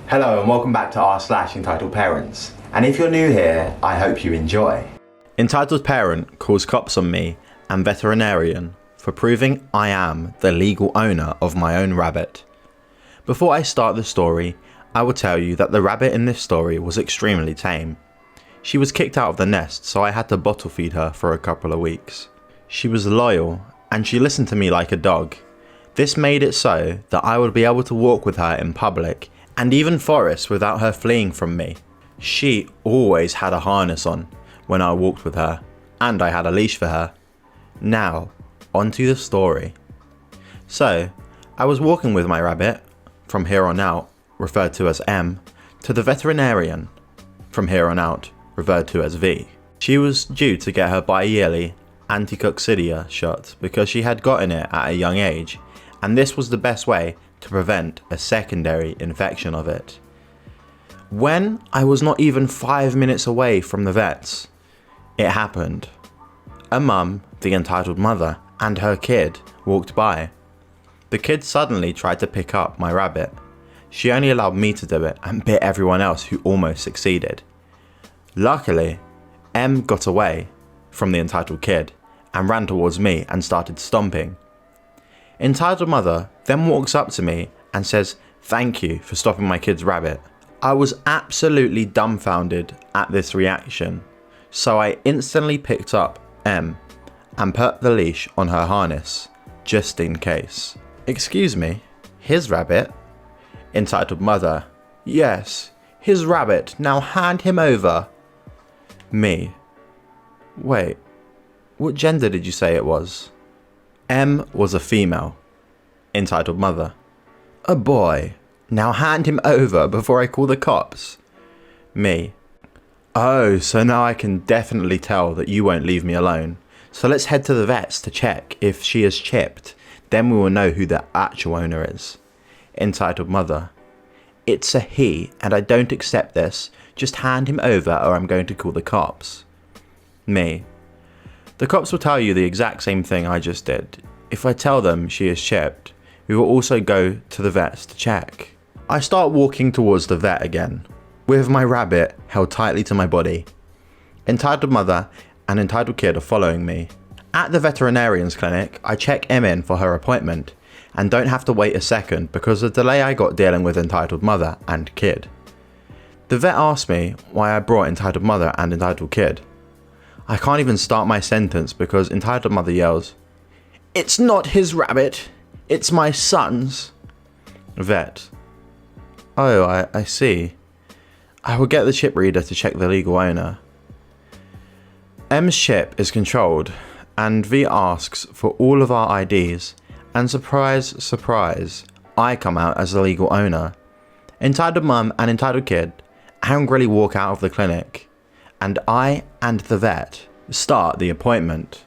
Hello and welcome back to r/entitled parents. And if you're new here, I hope you enjoy. Entitled parent calls cops on me and veterinarian for proving I am the legal owner of my own rabbit. Before I start the story, I will tell you that the rabbit in this story was extremely tame. She was kicked out of the nest, so I had to bottle feed her for a couple of weeks. She was loyal and she listened to me like a dog. This made it so that I would be able to walk with her in public and even forests without her fleeing from me. She always had a harness on when I walked with her, and I had a leash for her. Now, onto the story. So, I was walking with my rabbit, from here on out, referred to as M, to the veterinarian, from here on out, referred to as V. She was due to get her bi-yearly anticoccidia shot because she had gotten it at a young age, and this was the best way to prevent a secondary infection of it. When I was not even 5 minutes away from the vets, it happened. A mum, the entitled mother, and her kid walked by. The kid suddenly tried to pick up my rabbit. She only allowed me to do it and bit everyone else who almost succeeded. Luckily, M got away from the entitled kid and ran towards me and started stomping. Entitled mother then walks up to me and says, "Thank you for stopping my kid's rabbit." I was absolutely dumbfounded at this reaction, so I instantly picked up M and put the leash on her harness, just in case. "Excuse me, his rabbit?" Entitled mother, "Yes, his rabbit, now hand him over." Me, "Wait, what gender did you say it was?" M was a female. Entitled mother, "A boy. Now hand him over before I call the cops." Me, "Oh, so now I can definitely tell that you won't leave me alone. So let's head to the vets to check if she is chipped. Then we will know who the actual owner is." Entitled mother, "It's a he and I don't accept this. Just hand him over or I'm going to call the cops." Me, "The cops will tell you the exact same thing I just did. If I tell them she is chipped, we will also go to the vets to check." I start walking towards the vet again, with my rabbit held tightly to my body. Entitled mother and entitled kid are following me. At the veterinarian's clinic, I check M in for her appointment, and don't have to wait a second because of the delay I got dealing with entitled mother and kid. The vet asked me why I brought entitled mother and entitled kid. I can't even start my sentence because entitled mother yells, "It's not his rabbit, it's my son's." Vet, "Oh, I see. I will get the chip reader to check the legal owner." M's chip is controlled and V asks for all of our IDs, and surprise, surprise, I come out as the legal owner. Entitled mum and entitled kid angrily walk out of the clinic, and I and the vet start the appointment.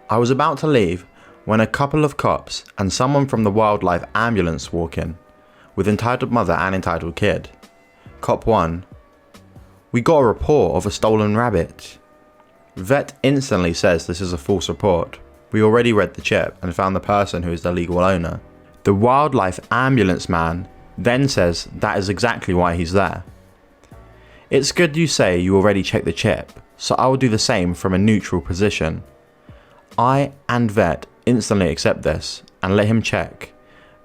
I was about to leave when a couple of cops and someone from the wildlife ambulance walk in, with entitled mother and entitled kid. Cop 1, "We got a report of a stolen rabbit." Vet instantly says this is a false report. We already read the chip and found the person who is the legal owner. The wildlife ambulance man then says that is exactly why he's there. "It's good you say you already checked the chip, so I will do the same from a neutral position." I and vet instantly accept this and let him check,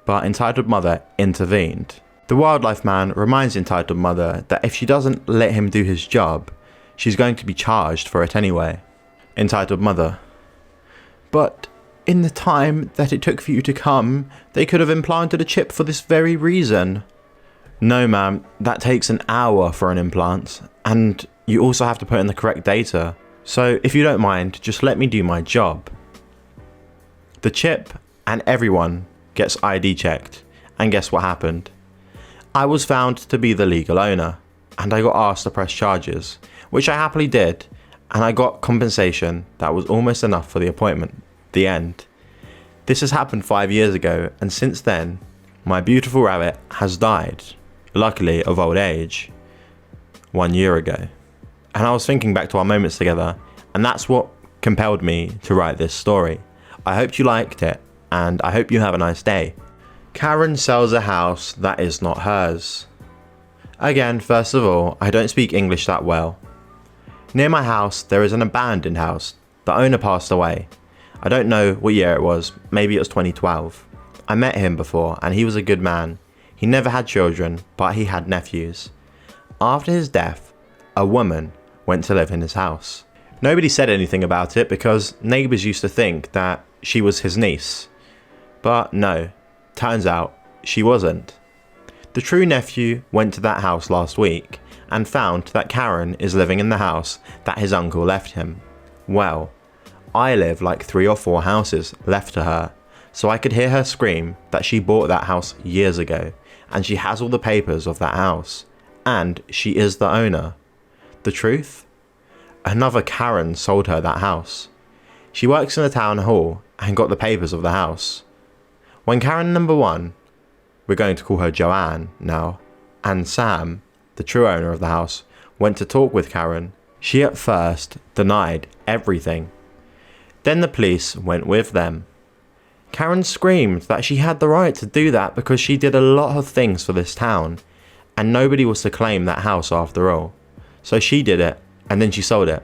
but entitled mother intervened. The wildlife man reminds entitled mother that if she doesn't let him do his job, she's going to be charged for it anyway. Entitled mother, "But in the time that it took for you to come, they could have implanted a chip for this very reason." "No ma'am, that takes an hour for an implant, and you also have to put in the correct data. So if you don't mind, just let me do my job." The chip and everyone gets ID checked, and guess what happened? I was found to be the legal owner, and I got asked to press charges, which I happily did, and I got compensation that was almost enough for the appointment. The end. This has happened 5 years ago, and since then, my beautiful rabbit has died, luckily of old age, 1 year ago. And I was thinking back to our moments together, and that's what compelled me to write this story. I hope you liked it, and I hope you have a nice day. Karen sells a house that is not hers. Again, first of all, I don't speak English that well. Near my house, there is an abandoned house. The owner passed away. I don't know what year it was, maybe it was 2012. I met him before and he was a good man. He never had children, but he had nephews. After his death, a woman went to live in his house. Nobody said anything about it because neighbours used to think that she was his niece. But no, turns out she wasn't. The true nephew went to that house last week and found that Karen is living in the house that his uncle left him. Well, I live like 3 or 4 houses left to her, so I could hear her scream that she bought that house years ago and she has all the papers of that house and she is the owner. The truth? Another Karen sold her that house. She works in the town hall and got the papers of the house. When Karen number 1, we're going to call her Joanne now, and Sam, the true owner of the house, went to talk with Karen, she at first denied everything. Then the police went with them. Karen screamed that she had the right to do that because she did a lot of things for this town, and nobody was to claim that house after all. So she did it, and then she sold it.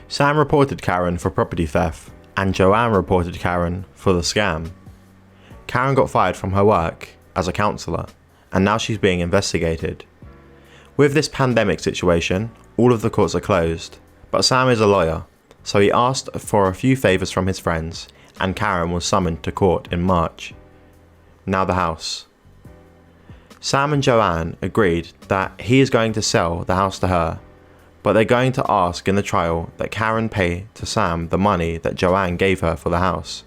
Sam reported Karen for property theft, and Joanne reported Karen for the scam. Karen got fired from her work as a counsellor, and now she's being investigated. With this pandemic situation, all of the courts are closed, but Sam is a lawyer, so he asked for a few favours from his friends, and Karen was summoned to court in March. Now the house. Sam and Joanne agreed that he is going to sell the house to her, but they're going to ask in the trial that Karen pay to Sam the money that Joanne gave her for the house,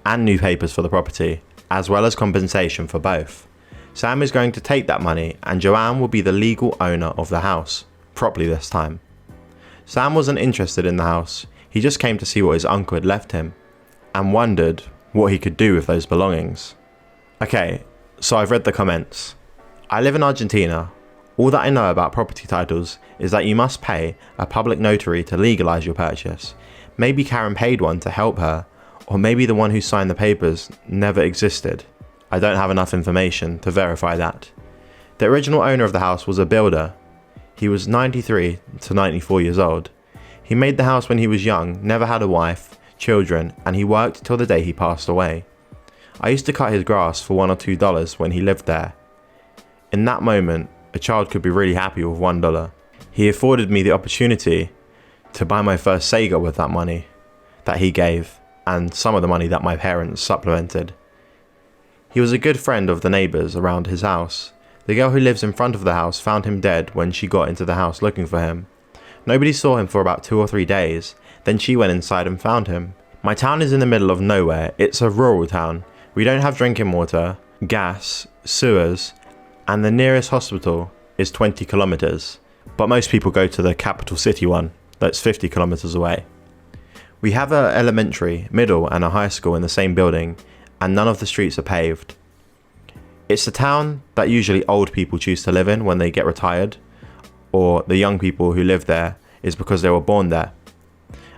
and new papers for the property, as well as compensation for both. Sam is going to take that money and Joanne will be the legal owner of the house, properly this time. Sam wasn't interested in the house, he just came to see what his uncle had left him, and wondered what he could do with those belongings. Okay, so I've read the comments. I live in Argentina. All that I know about property titles is that you must pay a public notary to legalise your purchase. Maybe Karen paid one to help her, or maybe the one who signed the papers never existed. I don't have enough information to verify that. The original owner of the house was a builder. He was 93 to 94 years old. He made the house when he was young, never had a wife, children, and he worked till the day he passed away. I used to cut his grass for $1 or $2 when he lived there. In that moment, a child could be really happy with $1. He afforded me the opportunity to buy my first Sega with that money that he gave, and some of the money that my parents supplemented. He was a good friend of the neighbours around his house. The girl who lives in front of the house found him dead when she got into the house looking for him. Nobody saw him for about 2 or 3 days, then she went inside and found him. My town is in the middle of nowhere. It's a rural town. We don't have drinking water, gas, sewers, and the nearest hospital is 20 kilometres, but most people go to the capital city one that's 50 kilometres away. We have an elementary, middle and a high school in the same building, and none of the streets are paved. It's a town that usually old people choose to live in when they get retired, or the young people who live there is because they were born there.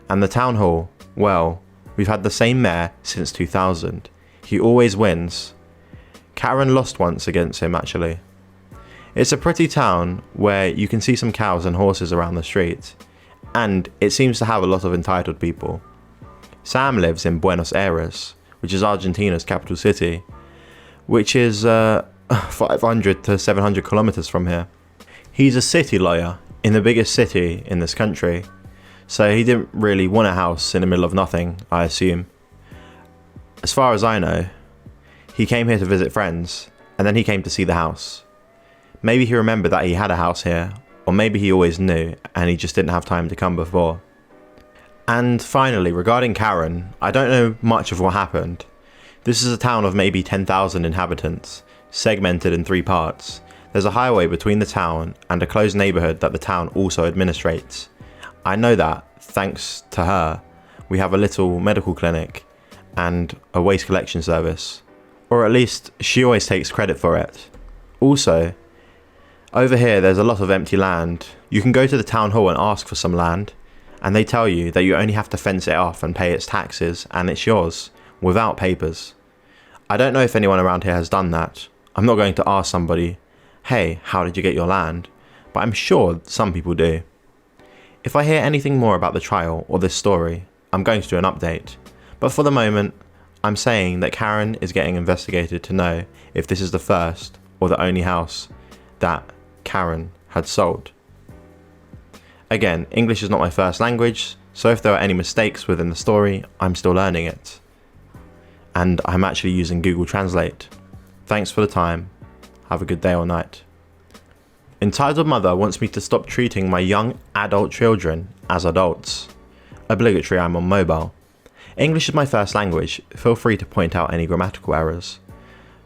And the town hall, well, we've had the same mayor since 2000. He always wins. Karen lost once against him actually. It's a pretty town where you can see some cows and horses around the street, and it seems to have a lot of entitled people. Sam lives in Buenos Aires, which is Argentina's capital city, which is 500 to 700 kilometers from here. He's a city lawyer in the biggest city in this country, so he didn't really want a house in the middle of nothing, I assume. As far as I know, he came here to visit friends, and then he came to see the house. Maybe he remembered that he had a house here, or maybe he always knew and he just didn't have time to come before. And finally, regarding Karen, I don't know much of what happened. This is a town of maybe 10,000 inhabitants, segmented in 3 parts. There's a highway between the town and a closed neighbourhood that the town also administrates. I know that, thanks to her, we have a little medical clinic and a waste collection service. Or at least, she always takes credit for it. Also, over here there's a lot of empty land. You can go to the town hall and ask for some land, and they tell you that you only have to fence it off and pay its taxes, and it's yours, without papers. I don't know if anyone around here has done that. I'm not going to ask somebody, hey, how did you get your land? but I'm sure some people do. If I hear anything more about the trial or this story, I'm going to do an update. But for the moment, I'm saying that Karen is getting investigated to know if this is the first or the only house that Karen had sold. Again, English is not my first language, so if there are any mistakes within the story, I'm still learning it. And I'm actually using Google Translate. Thanks for the time. Have a good day or night. Entitled Mother wants me to stop treating my young adult children as adults. Obligatory, I'm on mobile. English is my first language, feel free to point out any grammatical errors.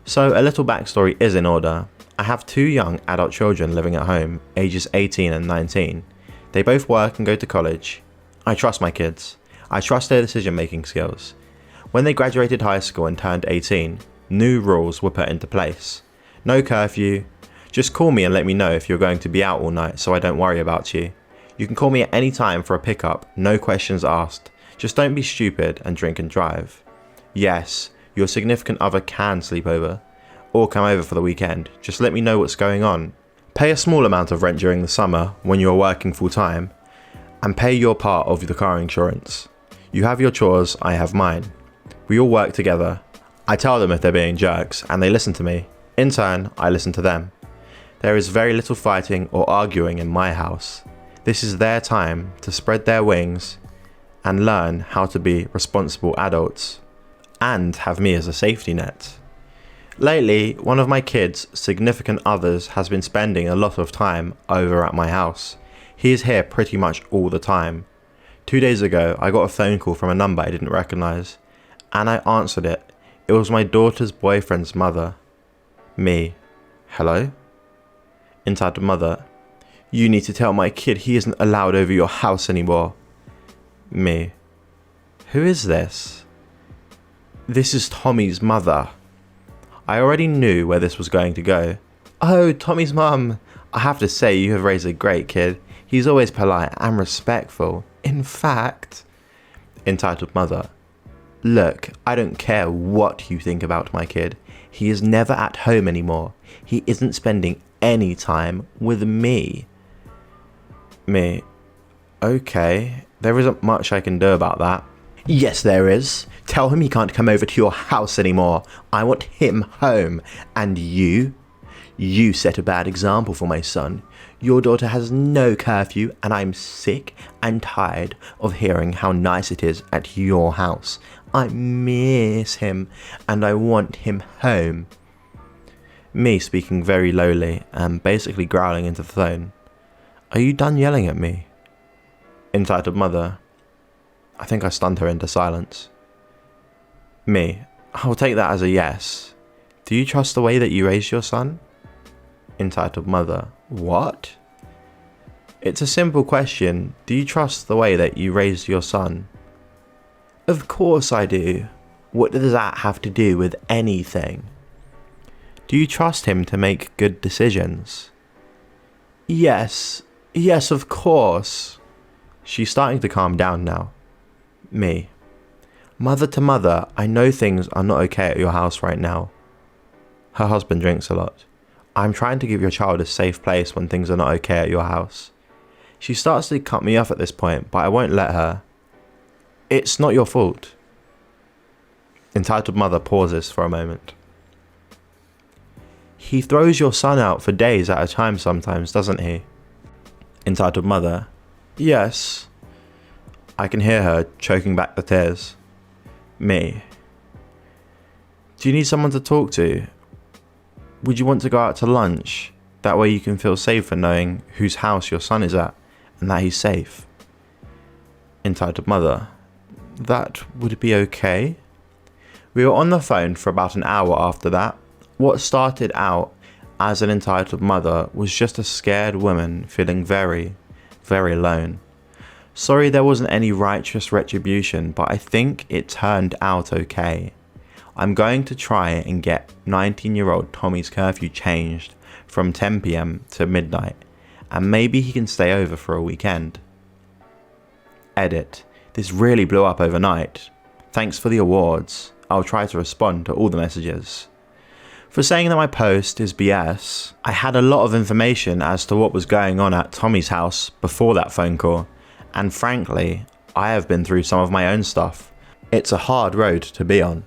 So a little backstory is in order. I have 2 young adult children living at home, ages 18 and 19. They both work and go to college. I trust my kids. I trust their decision making skills. When they graduated high school and turned 18, new rules were put into place. No curfew. Just call me and let me know if you're going to be out all night so I don't worry about you. You can call me at any time for a pickup, no questions asked. Just don't be stupid and drink and drive. Yes, your significant other can sleep over, or come over for the weekend. Just let me know what's going on. Pay a small amount of rent during the summer when you're working full time, and pay your part of the car insurance. You have your chores, I have mine. We all work together. I tell them if they're being jerks, and they listen to me. In turn, I listen to them. There is very little fighting or arguing in my house. This is their time to spread their wings and learn how to be responsible adults, and have me as a safety net. Lately, one of my kids' significant others has been spending a lot of time over at my house. He is here pretty much all the time. 2 days ago, I got a phone call from a number I didn't recognise, and I answered it. It was my daughter's boyfriend's mother. Me. Hello? Entitled Mother. You need to tell my kid he isn't allowed over your house anymore. Me. Who is this? This is Tommy's mother. I already knew where this was going to go. Oh, Tommy's mum. I have to say you have raised a great kid. He's always polite and respectful. In fact... Entitled Mother. Look, I don't care what you think about my kid. He is never at home anymore. He isn't spending any time with me. Me. Okay, there isn't much I can do about that. Yes, there is. Tell him he can't come over to your house anymore. I want him home. And you? You set a bad example for my son. Your daughter has no curfew, and I'm sick and tired of hearing how nice it is at your house. I miss him, and I want him home. Me speaking very lowly and basically growling into the phone. Are you done yelling at me? Entitled Mother. I think I stunned her into silence. Me. I'll take that as a yes. Do you trust the way that you raised your son? Entitled Mother. What? It's a simple question. Do you trust the way that you raised your son? Of course I do. What does that have to do with anything? Do you trust him to make good decisions? Yes. Yes, of course. She's starting to calm down now. Me. Mother to mother, I know things are not okay at your house right now. Her husband drinks a lot. I'm trying to give your child a safe place when things are not okay at your house. She starts to cut me off at this point, but I won't let her. It's not your fault. Entitled Mother pauses for a moment. He throws your son out for days at a time sometimes, doesn't he? Entitled Mother. Yes. I can hear her choking back the tears. Me. Do you need someone to talk to? Would you want to go out to lunch? That way you can feel safer knowing whose house your son is at and that he's safe. Entitled Mother. That would be okay. We were on the phone for about an hour after that. What started out as an entitled mother was just a scared woman feeling very, very alone. Sorry there wasn't any righteous retribution, but I think it turned out okay. I'm going to try and get 19-year-old Tommy's curfew changed from 10 PM to midnight, and maybe he can stay over for a weekend. Edit. This really blew up overnight. Thanks for the awards. I'll try to respond to all the messages. For saying that my post is BS, I had a lot of information as to what was going on at Tommy's house before that phone call, and frankly, I have been through some of my own stuff. It's a hard road to be on.